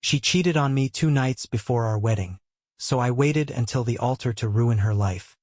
She cheated on me 2 nights before our wedding, so I waited until the altar to ruin her life.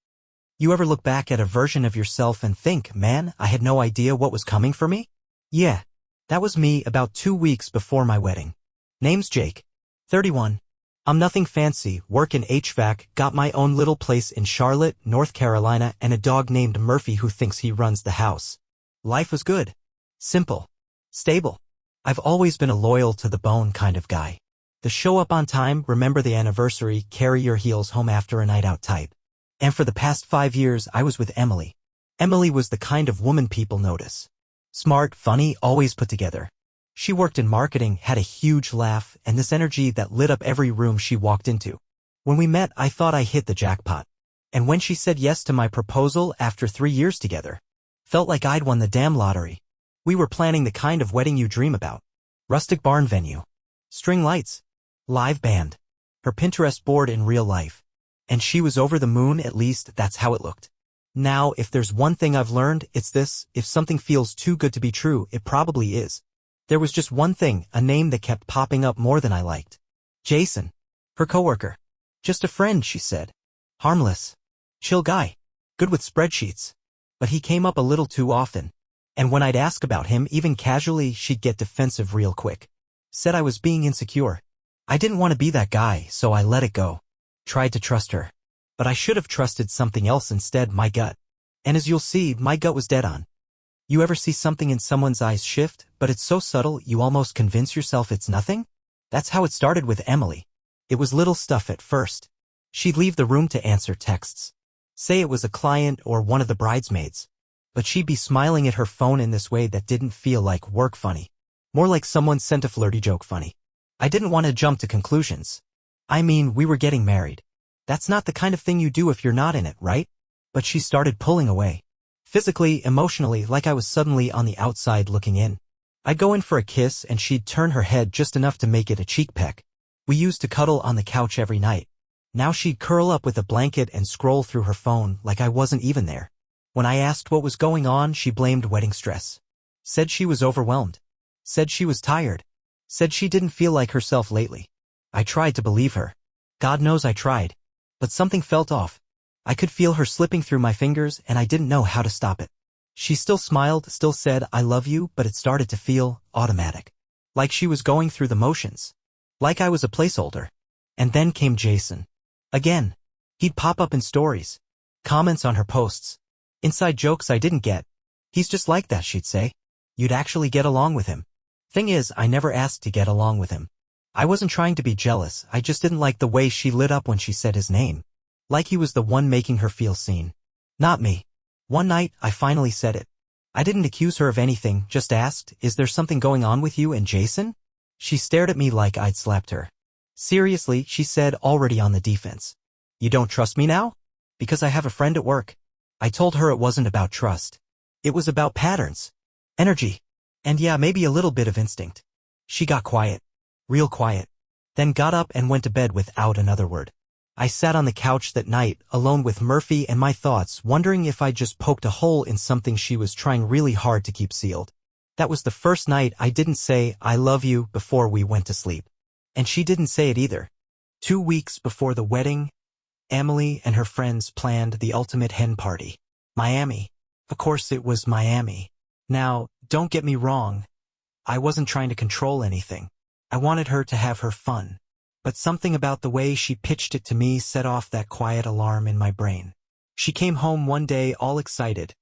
You ever look back at a version of yourself and think, man, I had no idea what was coming for me? Yeah, that was me about 2 weeks before my wedding. Name's Jake. 31. I'm nothing fancy, work in HVAC, got my own little place in Charlotte, North Carolina, and a dog named Murphy who thinks he runs the house. Life was good. Simple. Stable. I've always been a loyal to the bone kind of guy. The show up on time, remember the anniversary, carry your heels home after a night out type. And for the past 5 years I was with Emily. Emily was the kind of woman people notice. Smart, funny, always put together. She worked in marketing, had a huge laugh, and this energy that lit up every room she walked into. When we met, I thought I hit the jackpot. And when she said yes to my proposal after 3 years together, felt like I'd won the damn lottery. We were planning the kind of wedding you dream about. Rustic barn venue. String lights. Live band. Her Pinterest board in real life. And she was over the moon, at least that's how it looked. Now, if there's one thing I've learned, it's this: if something feels too good to be true, it probably is. There was just one thing, a name that kept popping up more than I liked. Jason. Her coworker. Just a friend, she said. Harmless. Chill guy. Good with spreadsheets. But he came up a little too often. And when I'd ask about him, even casually, she'd get defensive real quick. Said I was being insecure. I didn't want to be that guy, so I let it go. Tried to trust her. But I should have trusted something else instead, my gut. And as you'll see, my gut was dead on. You ever see something in someone's eyes shift, but it's so subtle you almost convince yourself it's nothing? That's how it started with Emily. It was little stuff at first. She'd leave the room to answer texts. Say it was a client or one of the bridesmaids. But she'd be smiling at her phone in this way that didn't feel like work funny. More like someone sent a flirty joke funny. I didn't want to jump to conclusions. I mean, we were getting married. That's not the kind of thing you do if you're not in it, right? But she started pulling away. Physically, emotionally, like I was suddenly on the outside looking in. I'd go in for a kiss and she'd turn her head just enough to make it a cheek peck. We used to cuddle on the couch every night. Now she'd curl up with a blanket and scroll through her phone like I wasn't even there. When I asked what was going on, she blamed wedding stress. Said she was overwhelmed. Said she was tired. Said she didn't feel like herself lately. I tried to believe her. God knows I tried. But something felt off. I could feel her slipping through my fingers and I didn't know how to stop it. She still smiled, still said, I love you, but it started to feel automatic. Like she was going through the motions. Like I was a placeholder. And then came Jason. Again. He'd pop up in stories. Comments on her posts. Inside jokes I didn't get. He's just like that, she'd say. You'd actually get along with him. Thing is, I never asked to get along with him. I wasn't trying to be jealous, I just didn't like the way she lit up when she said his name. Like he was the one making her feel seen. Not me. One night, I finally said it. I didn't accuse her of anything, just asked, is there something going on with you and Jason? She stared at me like I'd slapped her. Seriously, she said, already on the defense. You don't trust me now? Because I have a friend at work. I told her it wasn't about trust. It was about patterns. Energy. And yeah, maybe a little bit of instinct. She got quiet. Real quiet. Then got up and went to bed without another word. I sat on the couch that night, alone with Murphy and my thoughts, wondering if I'd just poked a hole in something she was trying really hard to keep sealed. That was the first night I didn't say, I love you, before we went to sleep. And she didn't say it either. 2 weeks before the wedding, Emily and her friends planned the ultimate hen party. Miami. Of course it was Miami. Now, don't get me wrong. I wasn't trying to control anything. I wanted her to have her fun. But something about the way she pitched it to me set off that quiet alarm in my brain. She came home one day all excited,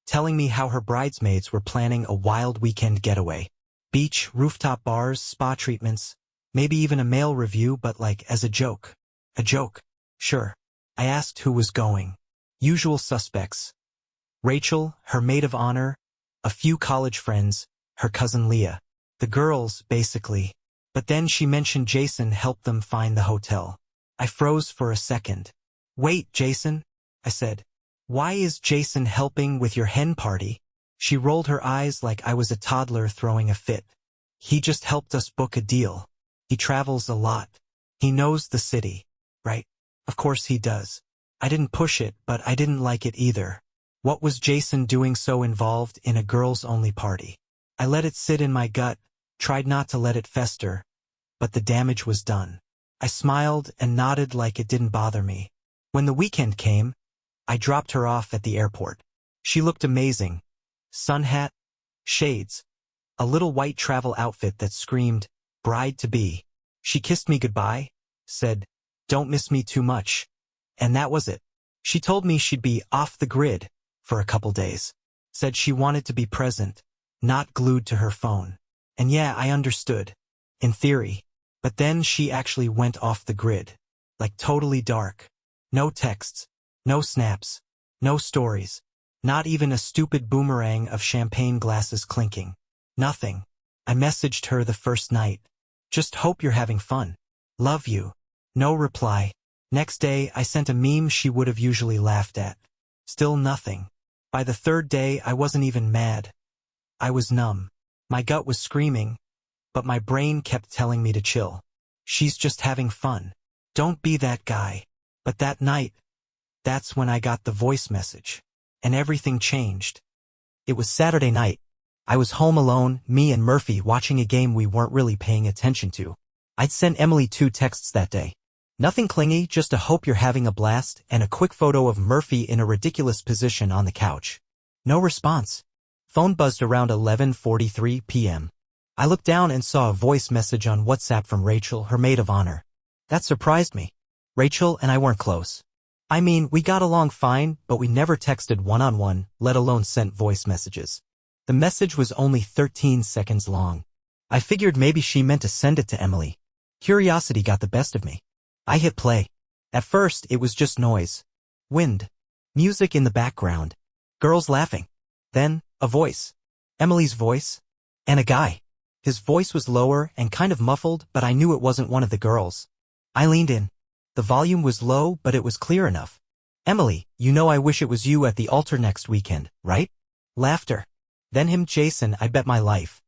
telling me how her bridesmaids were planning a wild weekend getaway. Beach, rooftop bars, spa treatments, maybe even a mail review, but like as a joke. A joke. Sure. I asked who was going. Usual suspects. Rachel, her maid of honor, a few college friends, her cousin Leah. The girls, basically. But then she mentioned Jason helped them find the hotel. I froze for a second. Wait, Jason? I said. Why is Jason helping with your hen party? She rolled her eyes like I was a toddler throwing a fit. He just helped us book a deal. He travels a lot. He knows the city, right? Of course he does. I didn't push it, but I didn't like it either. What was Jason doing so involved in a girls-only party? I let it sit in my gut, tried not to let it fester. but the damage was done. I smiled and nodded like it didn't bother me. When the weekend came, I dropped her off at the airport. She looked amazing. Sun hat, shades, a little white travel outfit that screamed, bride-to-be. She kissed me goodbye, said, "Don't miss me too much." And that was it. She told me she'd be off the grid for a couple days. Said she wanted to be present, not glued to her phone. And yeah, I understood. In theory. But then she actually went off the grid. Like totally dark. No texts. No snaps. No stories. Not even a stupid boomerang of champagne glasses clinking. Nothing. I messaged her the first night. "Just hope you're having fun. Love you." No reply. Next day, I sent a meme she would have usually laughed at. Still nothing. By the third day, I wasn't even mad. I was numb. My gut was screaming, but my brain kept telling me to chill. She's just having fun. Don't be that guy. But that night, that's when I got the voice message. And everything changed. It was Saturday night. I was home alone, me and Murphy watching a game we weren't really paying attention to. I'd sent Emily 2 texts that day. Nothing clingy, just a "hope you're having a blast" and a quick photo of Murphy in a ridiculous position on the couch. No response. Phone buzzed around 11:43 p.m. I looked down and saw a voice message on WhatsApp from Rachel, her maid of honor. That surprised me. Rachel and I weren't close. I mean, we got along fine, but we never texted one-on-one, let alone sent voice messages. The message was only 13 seconds long. I figured maybe she meant to send it to Emily. Curiosity got the best of me. I hit play. At first, it was just noise. Wind. Music in the background. Girls laughing. Then, a voice. Emily's voice. And a guy. His voice was lower and kind of muffled, but I knew it wasn't one of the girls. I leaned in. The volume was low, but it was clear enough. "Emily, you know I wish it was you at the altar next weekend, right?" Laughter. Then him, "Jason, I bet my life."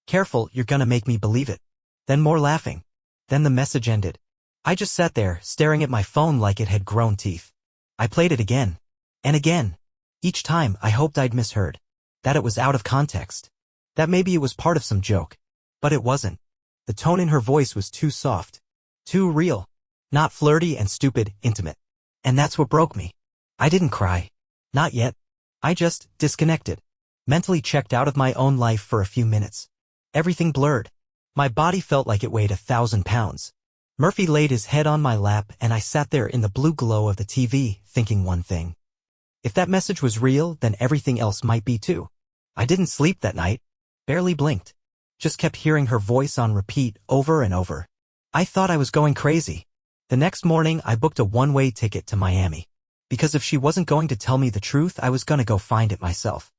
"Careful, you're gonna make me believe it." Then more laughing. Then the message ended. I just sat there, staring at my phone like it had grown teeth. I played it again. And again. Each time, I hoped I'd misheard. That it was out of context. That maybe it was part of some joke. But it wasn't. The tone in her voice was too soft. Too real. Not flirty and stupid, intimate. And that's what broke me. I didn't cry. Not yet. I just disconnected. Mentally checked out of my own life for a few minutes. Everything blurred. My body felt like it weighed 1,000 pounds. Murphy laid his head on my lap and I sat there in the blue glow of the TV, thinking one thing. If that message was real, then everything else might be too. I didn't sleep that night. Barely blinked. Just kept hearing her voice on repeat over and over. I thought I was going crazy. The next morning, I booked a one-way ticket to Miami. Because if she wasn't going to tell me the truth, I was gonna go find it myself.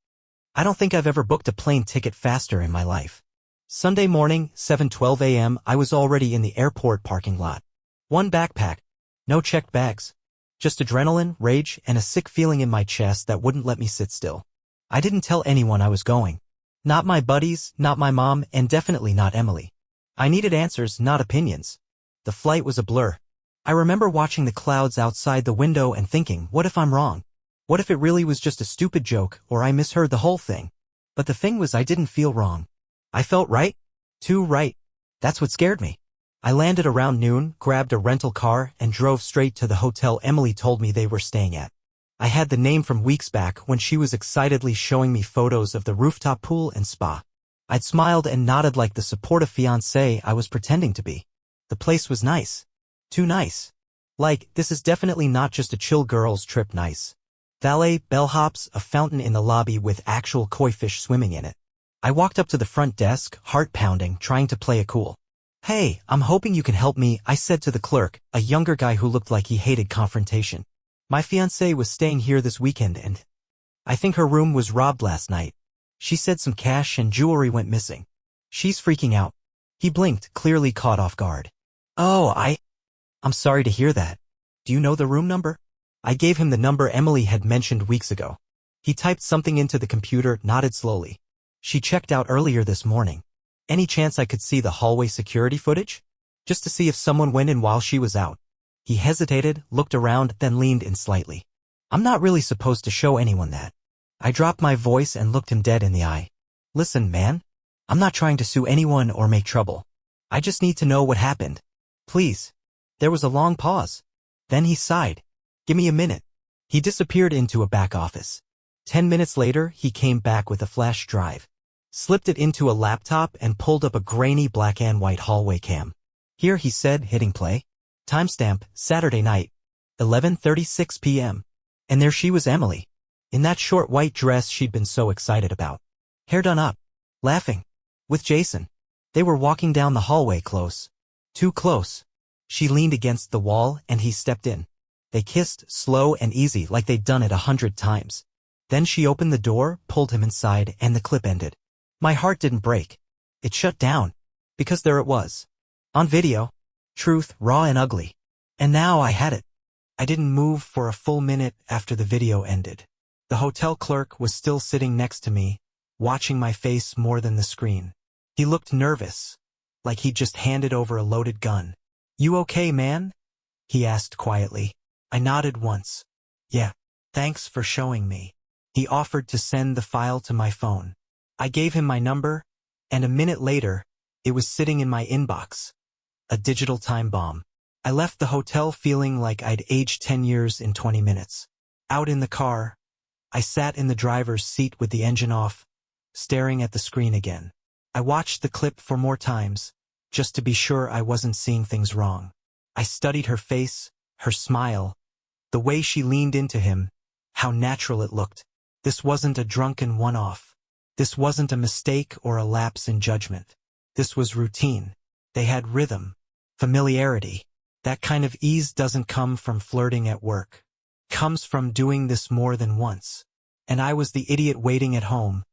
I don't think I've ever booked a plane ticket faster in my life. Sunday morning, 7:12 a.m., I was already in the airport parking lot. One backpack. No checked bags. Just adrenaline, rage, and a sick feeling in my chest that wouldn't let me sit still. I didn't tell anyone I was going. Not my buddies, not my mom, and definitely not Emily. I needed answers, not opinions. The flight was a blur. I remember watching the clouds outside the window and thinking, what if I'm wrong? What if it really was just a stupid joke, or I misheard the whole thing? But the thing was, I didn't feel wrong. I felt right. Too right. That's what scared me. I landed around noon, grabbed a rental car, and drove straight to the hotel Emily told me they were staying at. I had the name from weeks back when she was excitedly showing me photos of the rooftop pool and spa. I'd smiled and nodded like the supportive fiancé I was pretending to be. The place was nice. Too nice. Like, this is definitely not just a chill girls trip nice. Valet, bellhops, a fountain in the lobby with actual koi fish swimming in it. I walked up to the front desk, heart pounding, trying to play it cool. "Hey, I'm hoping you can help me," I said to the clerk, a younger guy who looked like he hated confrontation. "My fiancée was staying here this weekend and I think her room was robbed last night. She said some cash and jewelry went missing. She's freaking out." He blinked, clearly caught off guard. "Oh, I'm sorry to hear that. Do you know the room number?" I gave him the number Emily had mentioned weeks ago. He typed something into the computer, nodded slowly. "She checked out earlier this morning. Any chance I could see the hallway security footage? Just to see if someone went in while she was out." He hesitated, looked around, then leaned in slightly. "I'm not really supposed to show anyone that." I dropped my voice and looked him dead in the eye. "Listen, man. I'm not trying to sue anyone or make trouble. I just need to know what happened. Please. There was a long pause. Then he sighed. Give me a minute. He disappeared into a back office. 10 minutes later, he came back with a flash drive, slipped it into a laptop and pulled up a grainy black and white hallway cam. Here, he said, hitting play. Timestamp, Saturday night, 11:36 p.m. And there she was, Emily, in that short white dress she'd been so excited about. Hair done up, laughing, with Jason. They were walking down the hallway close. Too close. She leaned against the wall and he stepped in. They kissed, slow and easy like they'd done it 100 times. Then she opened the door, pulled him inside, and the clip ended. My heart didn't break. It shut down. Because there it was. On video. Truth, raw and ugly. And now I had it. I didn't move for a full minute after the video ended. The hotel clerk was still sitting next to me, watching my face more than the screen. He looked nervous, like he'd just handed over a loaded gun. You okay, man? He asked quietly. I nodded once. Yeah. Thanks for showing me. He offered to send the file to my phone. I gave him my number, and a minute later, it was sitting in my inbox. A digital time bomb. I left the hotel feeling like I'd aged 10 years in 20 minutes. Out in the car, I sat in the driver's seat with the engine off, staring at the screen again. I watched the clip for more times, just to be sure I wasn't seeing things wrong. I studied her face, her smile, the way she leaned into him, how natural it looked. This wasn't a drunken one-off. This wasn't a mistake or a lapse in judgment. This was routine. They had rhythm, familiarity. That kind of ease doesn't come from flirting at work. It comes from doing this more than once. And I was the idiot waiting at home,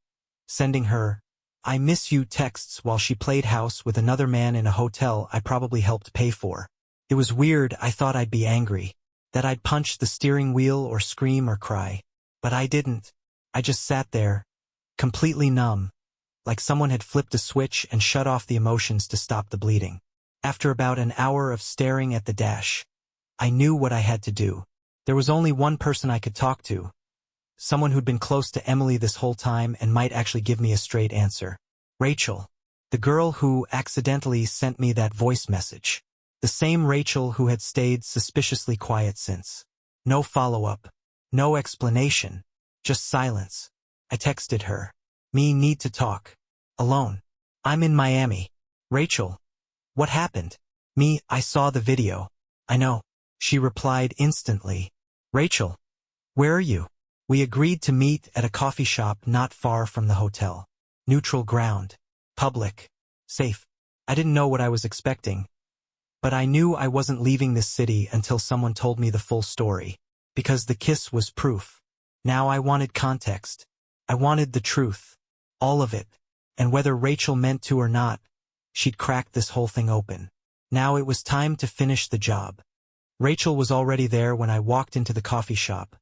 sending her, I miss you texts while she played house with another man in a hotel I probably helped pay for. It was weird. I thought I'd be angry, that I'd punch the steering wheel or scream or cry. But I didn't. I just sat there, completely numb, like someone had flipped a switch and shut off the emotions to stop the bleeding. After about an hour of staring at the dash, I knew what I had to do. There was only one person I could talk to, someone who'd been close to Emily this whole time and might actually give me a straight answer. Rachel, the girl who accidentally sent me that voice message. The same Rachel who had stayed suspiciously quiet since. No follow-up, no explanation, just silence. I texted her. Me need to talk. Alone. I'm in Miami. Rachel. What happened? Me, I saw the video. I know. She replied instantly. Rachel. Where are you? We agreed to meet at a coffee shop not far from the hotel. Neutral ground. Public. Safe. I didn't know what I was expecting. But I knew I wasn't leaving this city until someone told me the full story. Because the kiss was proof. Now I wanted context. I wanted the truth. All of it. And whether Rachel meant to or not, she'd cracked this whole thing open. Now it was time to finish the job. Rachel was already there when I walked into the coffee shop.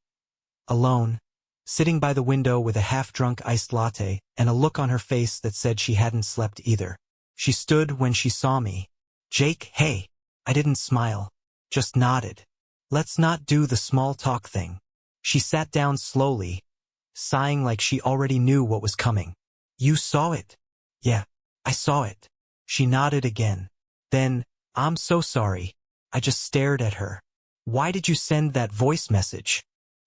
Alone, sitting by the window with a half-drunk iced latte and a look on her face that said she hadn't slept either. She stood when she saw me. Jake, hey. I didn't smile. Just nodded. Let's not do the small talk thing. She sat down slowly, sighing like she already knew what was coming. You saw it? Yeah, I saw it. She nodded again. Then, I'm so sorry. I just stared at her. Why did you send that voice message?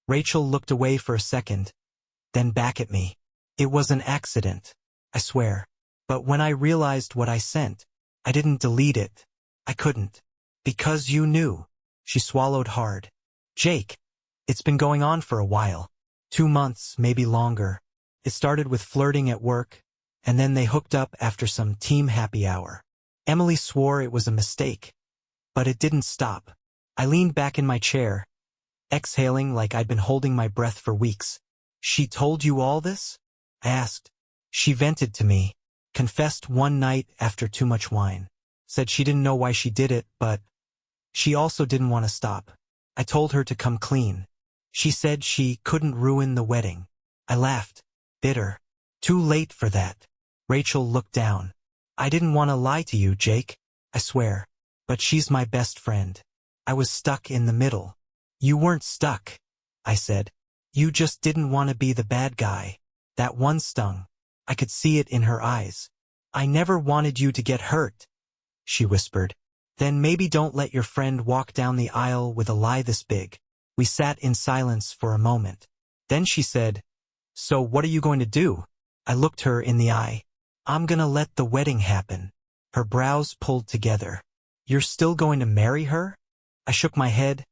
Rachel looked away for a second, then back at me. It was an accident, I swear. But when I realized what I sent, I didn't delete it. I couldn't. Because you knew. She swallowed hard. Jake, it's been going on for a while. 2 months, maybe longer. It started with flirting at work, and then they hooked up after some team happy hour. Emily swore it was a mistake. But it didn't stop. I leaned back in my chair, exhaling like I'd been holding my breath for weeks. She told you all this? I asked. She vented to me, confessed one night after too much wine. Said she didn't know why she did it, but she also didn't want to stop. I told her to come clean. She said she couldn't ruin the wedding. I laughed, bitter. Too late for that. Rachel looked down. I didn't want to lie to you, Jake. I swear. But she's my best friend. I was stuck in the middle. You weren't stuck, I said. You just didn't want to be the bad guy. That one stung. I could see it in her eyes. I never wanted you to get hurt. she whispered. Then maybe don't let your friend walk down the aisle with a lie this big. We sat in silence for a moment. Then she said, "So what are you going to do?" I looked her in the eye. "I'm gonna let the wedding happen." Her brows pulled together. "You're still going to marry her?" I shook my head,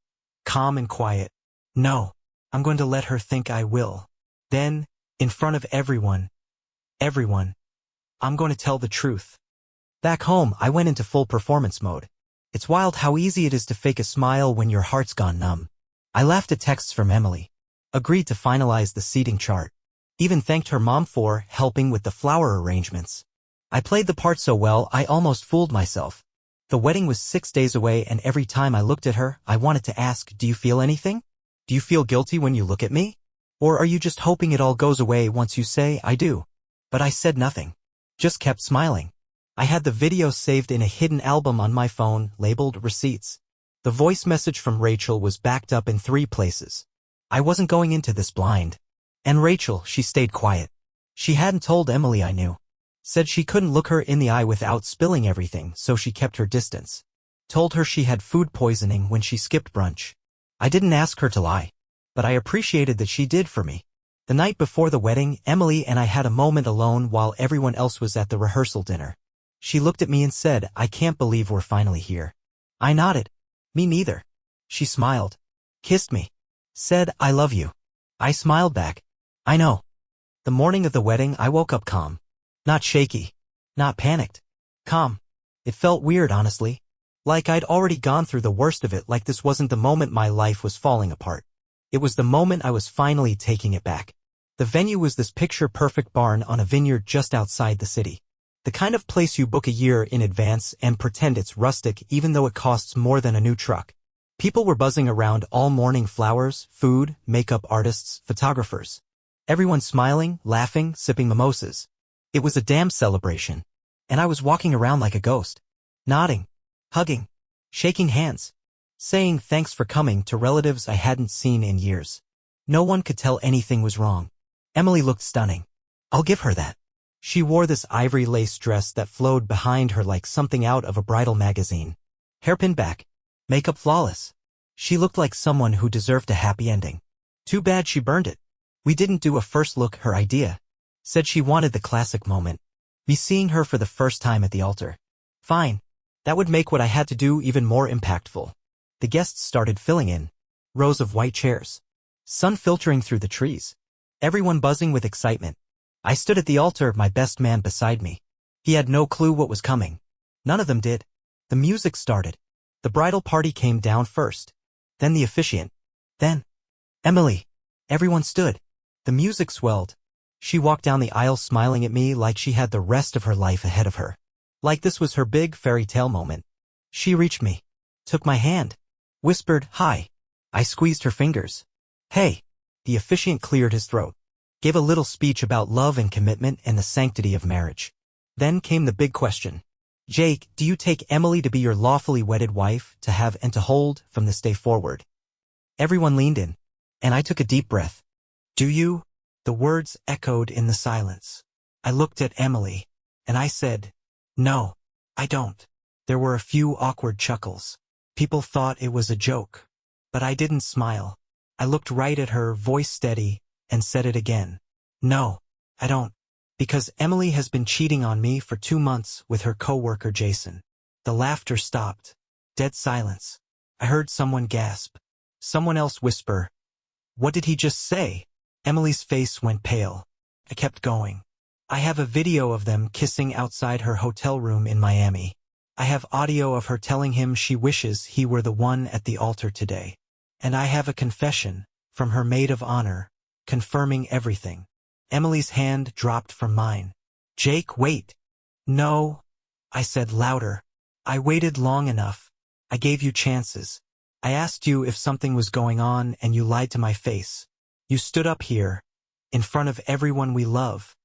calm and quiet. "No, I'm going to let her think I will. Then, in front of everyone, I'm going to tell the truth." Back home, I went into full performance mode. It's wild how easy it is to fake a smile when your heart's gone numb. I laughed at texts from Emily, agreed to finalize the seating chart, even thanked her mom for helping with the flower arrangements. I played the part so well I almost fooled myself. The wedding was 6 days away, and every time I looked at her, I wanted to ask, "Do you feel anything? Do you feel guilty when you look at me? Or are you just hoping it all goes away once you say, 'I do'?" But I said nothing. Just kept smiling. I had the video saved in a hidden album on my phone, labeled Receipts. The voice message from Rachel was backed up in 3 places. I wasn't going into this blind. And Rachel, she stayed quiet. She hadn't told Emily I knew. Said she couldn't look her in the eye without spilling everything, so she kept her distance. Told her she had food poisoning when she skipped brunch. I didn't ask her to lie, but I appreciated that she did for me. The night before the wedding, Emily and I had a moment alone while everyone else was at the rehearsal dinner. She looked at me and said, "I can't believe we're finally here." I nodded. "Me neither." She smiled, kissed me, said, "I love you." I smiled back. "I know." The morning of the wedding, I woke up calm. Not shaky. Not panicked. Calm. It felt weird, honestly. Like I'd already gone through the worst of it, like this wasn't the moment my life was falling apart. It was the moment I was finally taking it back. The venue was this picture-perfect barn on a vineyard just outside the city. The kind of place you book a year in advance and pretend it's rustic even though it costs more than a new truck. People were buzzing around all morning, flowers, food, makeup artists, photographers. Everyone smiling, laughing, sipping mimosas. It was a damn celebration. And I was walking around like a ghost. Nodding, hugging, shaking hands, saying thanks for coming to relatives I hadn't seen in years. No one could tell anything was wrong. Emily looked stunning. I'll give her that. She wore this ivory lace dress that flowed behind her like something out of a bridal magazine. Hairpin back, makeup flawless. She looked like someone who deserved a happy ending. Too bad she burned it. We didn't do a first look, her idea. Said she wanted the classic moment. Me seeing her for the first time at the altar. Fine. That would make what I had to do even more impactful. The guests started filling in. Rows of white chairs. Sun filtering through the trees. Everyone buzzing with excitement. I stood at the altar, my best man beside me. He had no clue what was coming. None of them did. The music started. The bridal party came down first. Then the officiant. Then Emily. Everyone stood. The music swelled. She walked down the aisle smiling at me like she had the rest of her life ahead of her. Like this was her big fairy tale moment. She reached me. Took my hand. Whispered, "Hi." I squeezed her fingers. "Hey." The officiant cleared his throat. Gave a little speech about love and commitment and the sanctity of marriage. Then came the big question. "Jake, do you take Emily to be your lawfully wedded wife, to have and to hold from this day forward?" Everyone leaned in, and I took a deep breath. "Do you?" The words echoed in the silence. I looked at Emily, and I said, "No, I don't." There were a few awkward chuckles. People thought it was a joke. But I didn't smile. I looked right at her, voice steady, and said it again. "No, I don't. Because Emily has been cheating on me for 2 months with her coworker Jason." The laughter stopped. Dead silence. I heard someone gasp. Someone else whisper, "What did he just say?" Emily's face went pale. I kept going. "I have a video of them kissing outside her hotel room in Miami. I have audio of her telling him she wishes he were the one at the altar today. And I have a confession from her maid of honor, confirming everything." Emily's hand dropped from mine. "Jake, wait." "No," I said louder. "I waited long enough. I gave you chances. I asked you if something was going on and you lied to my face. You stood up here, in front of everyone we love,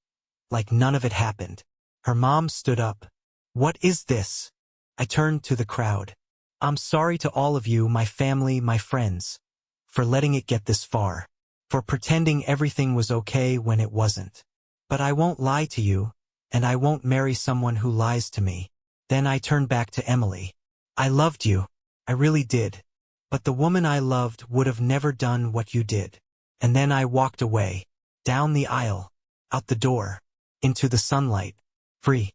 like none of it happened." Her mom stood up. "What is this?" I turned to the crowd. "I'm sorry to all of you, my family, my friends, for letting it get this far. For pretending everything was okay when it wasn't. But I won't lie to you, and I won't marry someone who lies to me. Then I turned back to Emily. I loved you. I really did. But the woman I loved would have never done what you did. And then I walked away. Down the aisle. Out the door. Into the sunlight. Free.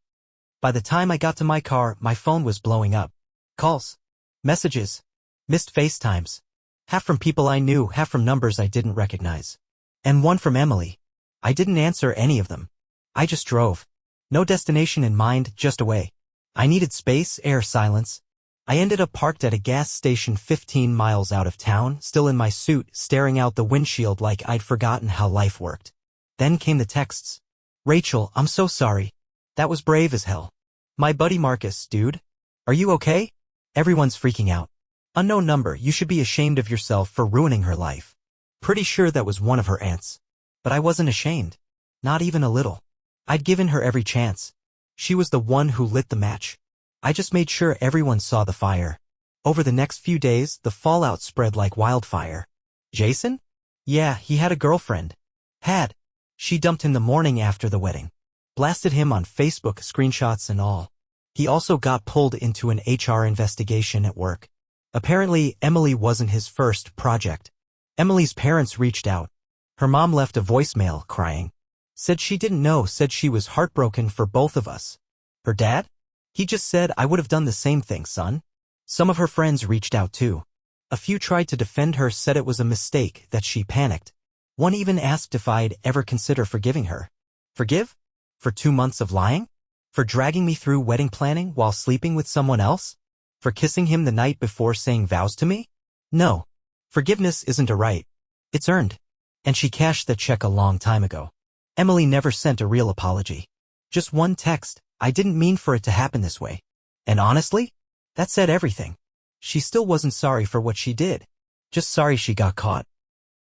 By the time I got to my car, my phone was blowing up. Calls. Messages. Missed FaceTimes. Half from people I knew, half from numbers I didn't recognize. And one from Emily. I didn't answer any of them. I just drove. No destination in mind, just away. I needed space, air, silence. I ended up parked at a gas station 15 miles out of town, still in my suit, staring out the windshield like I'd forgotten how life worked. Then came the texts. Rachel, I'm so sorry. That was brave as hell. My buddy Marcus, dude. Are you okay? Everyone's freaking out. Unknown number, you should be ashamed of yourself for ruining her life. Pretty sure that was one of her aunts. But I wasn't ashamed. Not even a little. I'd given her every chance. She was the one who lit the match. I just made sure everyone saw the fire. Over the next few days, the fallout spread like wildfire. Jason? Yeah, he had a girlfriend. Had. She dumped him the morning after the wedding. Blasted him on Facebook, screenshots and all. He also got pulled into an HR investigation at work. Apparently, Emily wasn't his first project. Emily's parents reached out. Her mom left a voicemail, crying. Said she didn't know, said she was heartbroken for both of us. Her dad? He just said, I would have done the same thing, son. Some of her friends reached out too. A few tried to defend her, said it was a mistake, that she panicked. One even asked if I'd ever consider forgiving her. Forgive? For 2 months of lying? For dragging me through wedding planning while sleeping with someone else? For kissing him the night before saying vows to me? No. Forgiveness isn't a right. It's earned. And she cashed the check a long time ago. Emily never sent a real apology. Just one text, I didn't mean for it to happen this way. And honestly, that said everything. She still wasn't sorry for what she did. Just sorry she got caught.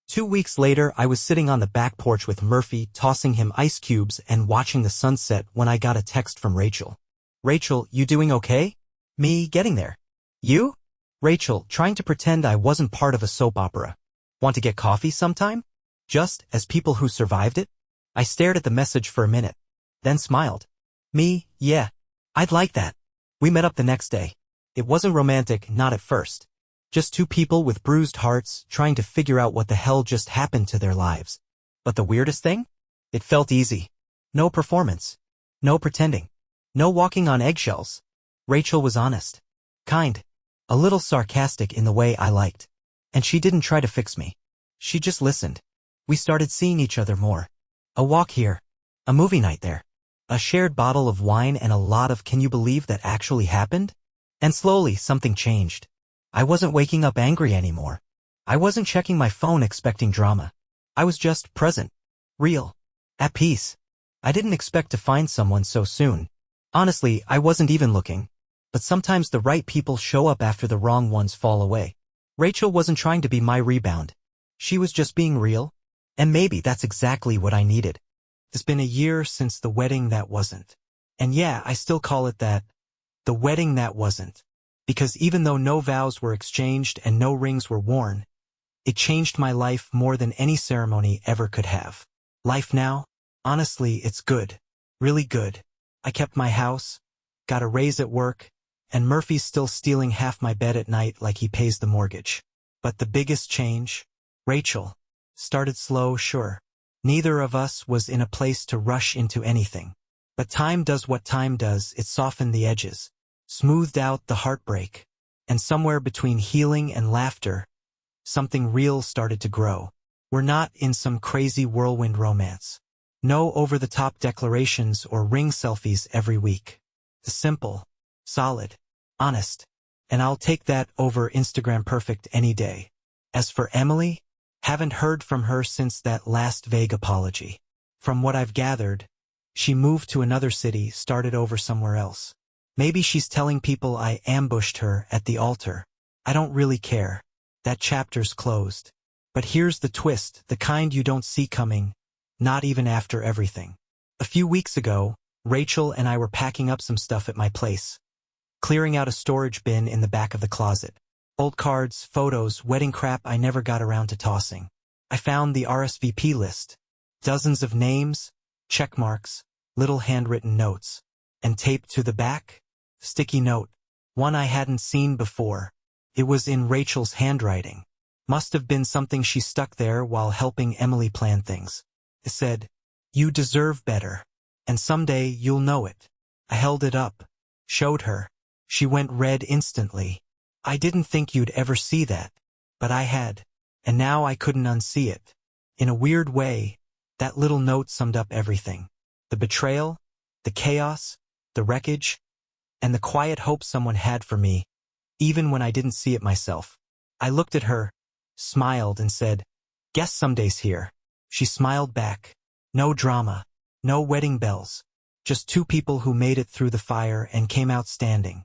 2 weeks later, I was sitting on the back porch with Murphy, tossing him ice cubes and watching the sunset when I got a text from Rachel. Rachel, you doing okay? Me, getting there. You? Rachel, trying to pretend I wasn't part of a soap opera. Want to get coffee sometime? Just as people who survived it? I stared at the message for a minute, then smiled. Me, yeah. I'd like that. We met up the next day. It wasn't romantic, not at first. Just two people with bruised hearts trying to figure out what the hell just happened to their lives. But the weirdest thing? It felt easy. No performance. No pretending. No walking on eggshells. Rachel was honest. Kind. A little sarcastic in the way I liked. And she didn't try to fix me. She just listened. We started seeing each other more. A walk here. A movie night there. A shared bottle of wine and a lot of can you believe that actually happened? And slowly something changed. I wasn't waking up angry anymore. I wasn't checking my phone expecting drama. I was just present. Real. At peace. I didn't expect to find someone so soon. Honestly, I wasn't even looking. But sometimes the right people show up after the wrong ones fall away. Rachel wasn't trying to be my rebound. She was just being real. And maybe that's exactly what I needed. It's been a year since the wedding that wasn't. And yeah, I still call it that. The wedding that wasn't. Because even though no vows were exchanged and no rings were worn, it changed my life more than any ceremony ever could have. Life now? Honestly, it's good. Really good. I kept my house, got a raise at work, and Murphy's still stealing half my bed at night like he pays the mortgage. But the biggest change? Rachel. Started slow, sure. Neither of us was in a place to rush into anything. But time does what time does, it softened the edges, smoothed out the heartbreak, and somewhere between healing and laughter, something real started to grow. We're not in some crazy whirlwind romance. No over-the-top declarations or ring selfies every week. The simple, solid, honest, and I'll take that over Instagram perfect any day. As for Emily, haven't heard from her since that last vague apology. From what I've gathered, she moved to another city, started over somewhere else. Maybe she's telling people I ambushed her at the altar. I don't really care. That chapter's closed. But here's the twist, the kind you don't see coming, not even after everything. A few weeks ago, Rachel and I were packing up some stuff at my place, clearing out a storage bin in the back of the closet. Old cards, photos, wedding crap I never got around to tossing. I found the RSVP list. Dozens of names, check marks, little handwritten notes. And taped to the back? sticky note. One I hadn't seen before. It was in Rachel's handwriting. Must have been something she stuck there while helping Emily plan things. It said, "You deserve better. And someday you'll know it." I held it up, showed her. She went red instantly. "I didn't think you'd ever see that." But I had. And now I couldn't unsee it. In a weird way, that little note summed up everything. The betrayal, the chaos, the wreckage, and the quiet hope someone had for me, even when I didn't see it myself. I looked at her, smiled, and said, "Guess someday's here." She smiled back. No drama, no wedding bells, just two people who made it through the fire and came out standing.